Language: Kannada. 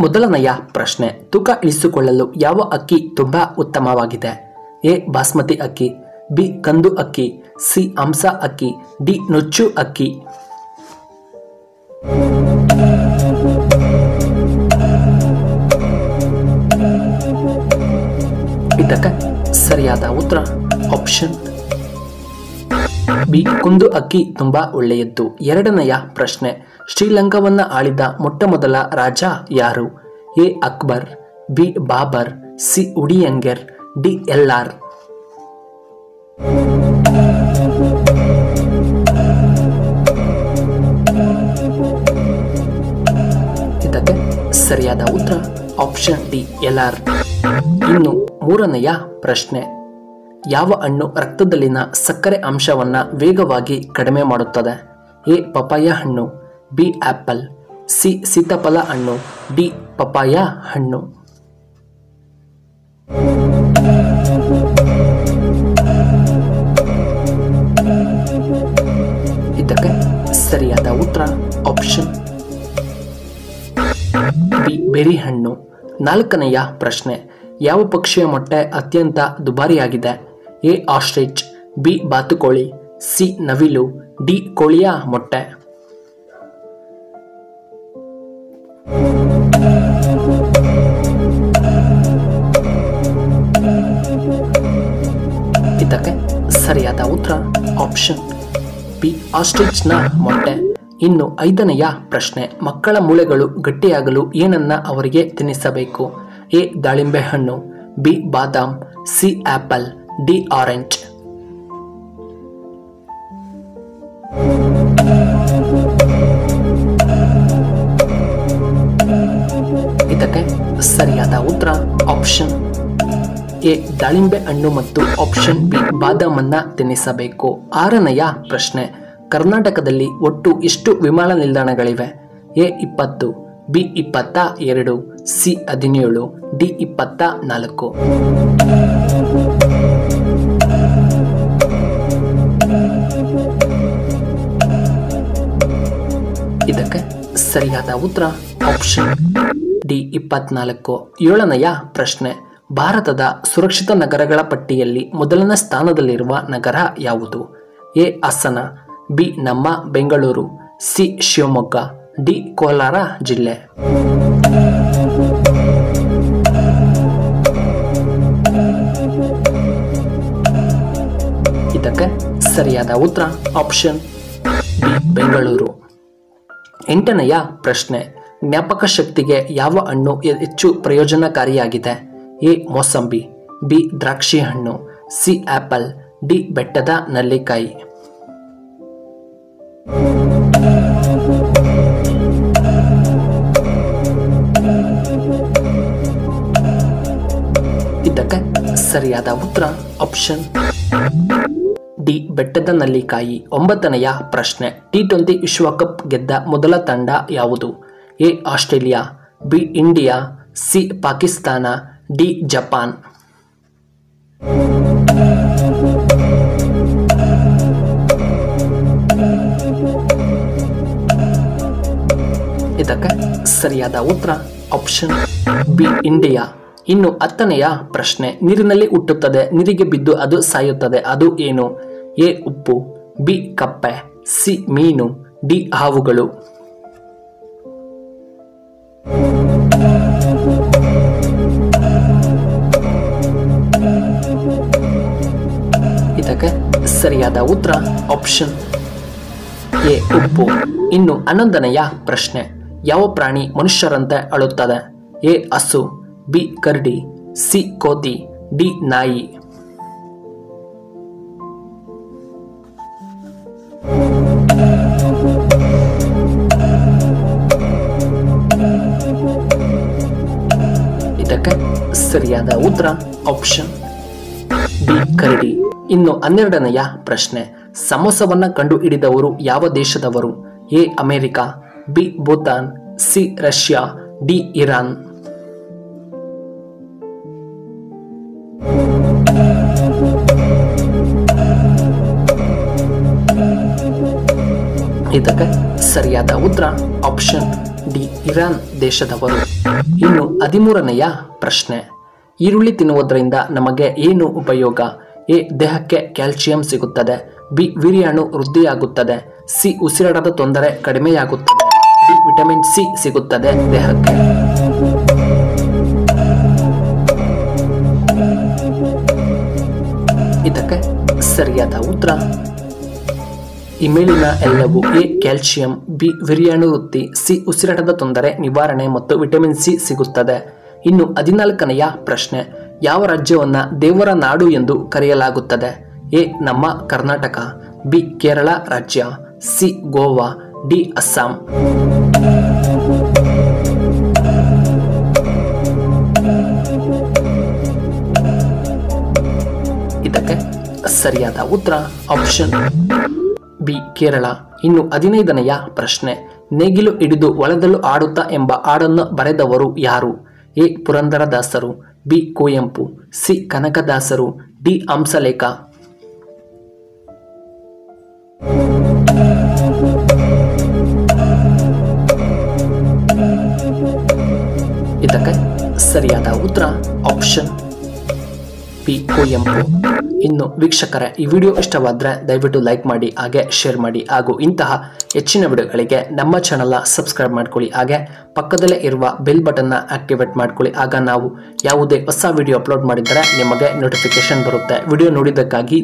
ಮೊದಲನೆಯ ಪ್ರಶ್ನೆ, ತೂಕ ಇಳಿಸಿಕೊಳ್ಳಲು ಯಾವ ಅಕ್ಕಿ ತುಂಬಾ ಉತ್ತಮವಾಗಿದೆ? ಎ ಬಾಸ್ಮತಿ ಅಕ್ಕಿ, ಬಿ ಕಂದು ಅಕ್ಕಿ, ಸಿ ಹಂಸ ಅಕ್ಕಿ, ಡಿ ನುಚ್ಚು ಅಕ್ಕಿ. ಇದಕ್ಕೆ ಸರಿಯಾದ ಉತ್ತರ ಆಪ್ಷನ್ ಬಿ ಕುಂದು ಅಕ್ಕಿ ತುಂಬಾ ಒಳ್ಳೆಯದ್ದು. ಎರಡನೆಯ ಪ್ರಶ್ನೆ, ಶ್ರೀಲಂಕಾವನ್ನ ಆಳಿದ ಮೊಟ್ಟ ಮೊದಲ ರಾಜ ಯಾರು? A Akbar, B Babur, C ಉಡಿಯಂಗರ್, ಡಿ ಎಲ್ಲಾರ್. ಇದಕ್ಕೆ ಸರಿಯಾದ ಉತ್ತರ ಆಪ್ಷನ್ ಡಿ ಎಲ್ಲಾರ್. ಇನ್ನು ಮೂರನೆಯ ಪ್ರಶ್ನೆ, ಯಾವ ಹಣ್ಣು ರಕ್ತದಲ್ಲಿನ ಸಕ್ಕರೆ ಅಂಶವನ್ನ ವೇಗವಾಗಿ ಕಡಿಮೆ ಮಾಡುತ್ತದೆ? ಎ ಪಪಾಯ ಹಣ್ಣು, ಬಿ ಆಪಲ್, ಸಿ ಸೀತಾಫಲ ಹಣ್ಣು, ಡಿ ಪಪಾಯ ಹಣ್ಣು. ಇದಕ್ಕೆ ಸರಿಯಾದ ಉತ್ತರ ಆಪ್ಷನ್ ಬಿ ಬೆರಿ ಹಣ್ಣು. ನಾಲ್ಕನೆಯ ಪ್ರಶ್ನೆ, ಯಾವ ಪಕ್ಷಿಯ ಮೊಟ್ಟೆ ಅತ್ಯಂತ ದುಬಾರಿಯಾಗಿದೆ? ಎ ಆಸ್ಟ್ರಿಚ್, ಬಿ ಬಾತುಕೋಳಿ, ಸಿ ನವಿಲು, ಡಿ ಕೋಳಿಯ ಮೊಟ್ಟೆ. ಇದಕ್ಕೆ ಸರಿಯಾದ ಉತ್ತರ ಆಪ್ಷನ್ ಬಿ ಆಸ್ಟ್ರಿಚ್ನ ಮೊಟ್ಟೆ. ಇನ್ನು ಐದನೆಯ ಪ್ರಶ್ನೆ, ಮಕ್ಕಳ ಮೂಳೆಗಳು ಗಟ್ಟಿಯಾಗಲು ಏನನ್ನ ಅವರಿಗೆ ತಿನ್ನಿಸಬೇಕು? ಎ ದಾಳಿಂಬೆ ಹಣ್ಣು, ಬಿ ಬಾದಾಮ್, ಸಿ ಆಪಲ್, ಡಿ ಆರೆಂಜ್. ಇದಕ್ಕೆ ಸರಿಯಾದ ಉತ್ತರ ಆಪ್ಷನ್ ಎ ದಾಳಿಂಬೆ ಹಣ್ಣು ಮತ್ತು ಆಪ್ಷನ್ ಬಿ ಬಾದಾಮ್ ಅನ್ನ ತಿನ್ನಿಸಬೇಕು. ಆರನೆಯ ಪ್ರಶ್ನೆ, ಕರ್ನಾಟಕದಲ್ಲಿ ಒಟ್ಟು ಎಷ್ಟು ವಿಮಾನ ನಿಲ್ದಾಣಗಳಿವೆ? A 20, B 22, C 17, D 24. ಇದಕ್ಕೆ ಸರಿಯಾದ ಉತ್ತರ ಆಪ್ಷನ್ ಡಿ 24. ಏಳನೆಯ ಪ್ರಶ್ನೆ, ಭಾರತದ ಸುರಕ್ಷಿತ ನಗರಗಳ ಪಟ್ಟಿಯಲ್ಲಿ ಮೊದಲನೇ ಸ್ಥಾನದಲ್ಲಿರುವ ನಗರ ಯಾವುದು? ಎ ಹಾಸನ, ಬಿ ನಮ್ಮ ಬೆಂಗಳೂರು, ಸಿ ಶಿವಮೊಗ್ಗ, ಡಿ ಕೋಲಾರ ಜಿಲ್ಲೆ. ಇದಕ್ಕೆ ಸರಿಯಾದ ಉತ್ತರ ಆಪ್ಷನ್ ಬಿ ಬೆಂಗಳೂರು. ಎಂಟನೆಯ ಪ್ರಶ್ನೆ, ಜ್ಞಾಪಕ ಶಕ್ತಿಗೆ ಯಾವ ಹಣ್ಣು ಹೆಚ್ಚು ಪ್ರಯೋಜನಕಾರಿಯಾಗಿದೆ? ಎ ಮೋಸಂಬಿ, ಬಿ ದ್ರಾಕ್ಷಿ ಹಣ್ಣು, ಸಿ ಆಪಲ್, ಡಿ ಬೆಟ್ಟದ ನೆಲ್ಲಿಕಾಯಿ. ಇದಕ್ಕೆ ಸರಿಯಾದ ಉತ್ತರ ಆಪ್ಷನ್ ಡಿ ಬೆಟ್ಟದ ನೆಲ್ಲಿಕಾಯಿ. ಒಂಬತ್ತನೆಯ ಪ್ರಶ್ನೆ, T20 ವಿಶ್ವಕಪ್ ಗೆದ್ದ ಮೊದಲ ತಂಡ ಯಾವುದು? A Australia, B India, C Pakistan, D Japan. ಇದಕ್ಕೆ ಸರಿಯಾದ ಉತ್ತರ ಆಪ್ಷನ್ ಬಿ ಇಂಡಿಯಾ. ಇನ್ನು ಹತ್ತನೆಯ ಪ್ರಶ್ನೆ, ನೀರಿನಲ್ಲಿ ಹುಟ್ಟುತ್ತದೆ, ನೀರಿಗೆ ಬಿದ್ದು ಅದು ಸಾಯುತ್ತದೆ, ಅದು ಏನು? ಎ ಉಪ್ಪು, ಬಿ ಕಪ್ಪೆ, ಸಿ ಮೀನು, ಡಿ ಹಾವುಗಳು. ಇದಕ್ಕೆ ಸರಿಯಾದ ಉತ್ತರ ಆಪ್ಷನ್ ಎ ಉಪ್ಪು. ಇನ್ನು 11ನೆಯ ಪ್ರಶ್ನೆ, ಯಾವ ಪ್ರಾಣಿ ಮನುಷ್ಯರಂತೆ ಅಳುತ್ತದೆ? ಎ ಹಸು, ಬಿ ಕರಡಿ, ಸಿ ಕೋತಿ, ಡಿ ನಾಯಿ. ಇದಕ್ಕೆ ಸರಿಯಾದ ಉತ್ತರ ಆಪ್ಷನ್ ಬಿ ಕರಡಿ. ಇನ್ನು 12ನೆಯ ಪ್ರಶ್ನೆ, ಸಮೋಸವನ್ನ ಕಂಡು ಹಿಡಿದವರು ಯಾವ ದೇಶದವರು? A America, B Bhutan, C Russia, D Iran. ಇದಕ್ಕೆ ಸರಿಯಾದ ಉತ್ತರ ಆಪ್ಷನ್ ಡಿ ಇರಾನ್ ದೇಶದವರು. ಇನ್ನು 13ನೆಯ ಪ್ರಶ್ನೆ, ಈರುಳ್ಳಿ ತಿನ್ನುವುದರಿಂದ ನಮಗೆ ಏನು ಉಪಯೋಗ? ಎ ದೇಹಕ್ಕೆ ಕ್ಯಾಲ್ಸಿಯಂ ಸಿಗುತ್ತದೆ, ಬಿ ವೀರ್ಯಾಣು ವೃದ್ಧಿಯಾಗುತ್ತದೆ, ಸಿ ಉಸಿರಾಟದ ತೊಂದರೆ ಕಡಿಮೆಯಾಗುತ್ತದೆ, ಡಿ ವಿಟಮಿನ್ ಸಿ ಸಿಗುತ್ತದೆ ದೇಹಕ್ಕೆ. ಇದಕ್ಕೆ ಸರಿಯಾದ ಉತ್ತರ ಈ ಮೇಲಿನ ಎಲ್ಲವೂ. ಎ ಕ್ಯಾಲ್ಸಿಯಂ, ಬಿ ವೀರ್ಯಾಣು ವೃದ್ಧಿ, ಸಿ ಉಸಿರಾಟದ ತೊಂದರೆ ನಿವಾರಣೆ ಮತ್ತು ವಿಟಮಿನ್ ಸಿ ಸಿಗುತ್ತದೆ. ಇನ್ನು 14ನೆಯ ಪ್ರಶ್ನೆ, ಯಾವ ರಾಜ್ಯವನ್ನ ದೇವರ ನಾಡು ಎಂದು ಕರೆಯಲಾಗುತ್ತದೆ? ಎ ನಮ್ಮ ಕರ್ನಾಟಕ, ಬಿ ಕೇರಳ ರಾಜ್ಯ, ಸಿ ಗೋವಾ, ಡಿ ಅಸ್ಸಾಂ. ಇದಕ್ಕೆ ಸರಿಯಾದ ಉತ್ತರ ಆಪ್ಷನ್ ಬಿ ಕೇರಳ. ಇನ್ನು 15ನೆಯ ಪ್ರಶ್ನೆ, ನೇಗಿಲು ಹಿಡಿದು ಹೊಲದಲ್ಲೂ ಆಡುತ್ತಾ ಎಂಬ ಹಾಡನ್ನು ಬರೆದವರು ಯಾರು? ಎ ಪುರಂದರದಾಸರು, ಬಿ ಕುವೆಂಪು, ಸಿ ಕನಕದಾಸರು, ಡಿ ಹಂಸಲೇಖ. ಇದಕ್ಕೆ ಸರಿಯಾದ ಉತ್ತರ ಆಪ್ಷನ್ ಬಿ ಕುವೆಂಪು. ಇನ್ನು ವೀಕ್ಷಕರೇ, ಈ ವಿಡಿಯೋ ಇಷ್ಟವಾದರೆ ದಯವಿಟ್ಟು ಲೈಕ್ ಮಾಡಿ, ಹಾಗೆ ಶೇರ್ ಮಾಡಿ, ಹಾಗೂ ಇಂತಹ ಹೆಚ್ಚಿನ ವಿಡಿಯೋಗಳಿಗೆ ನಮ್ಮ ಚಾನಲ್ನ ಸಬ್ಸ್ಕ್ರೈಬ್ ಮಾಡ್ಕೊಳ್ಳಿ, ಹಾಗೆ ಪಕ್ಕದಲ್ಲೇ ಇರುವ ಬೆಲ್ ಬಟನ್ನ ಆಕ್ಟಿವೇಟ್ ಮಾಡ್ಕೊಳ್ಳಿ. ಆಗ ನಾವು ಯಾವುದೇ ಹೊಸ ವಿಡಿಯೋ ಅಪ್ಲೋಡ್ ಮಾಡಿದರೆ ನಿಮಗೆ ನೋಟಿಫಿಕೇಶನ್ ಬರುತ್ತೆ. ವಿಡಿಯೋ ನೋಡಿದ್ದಕ್ಕಾಗಿ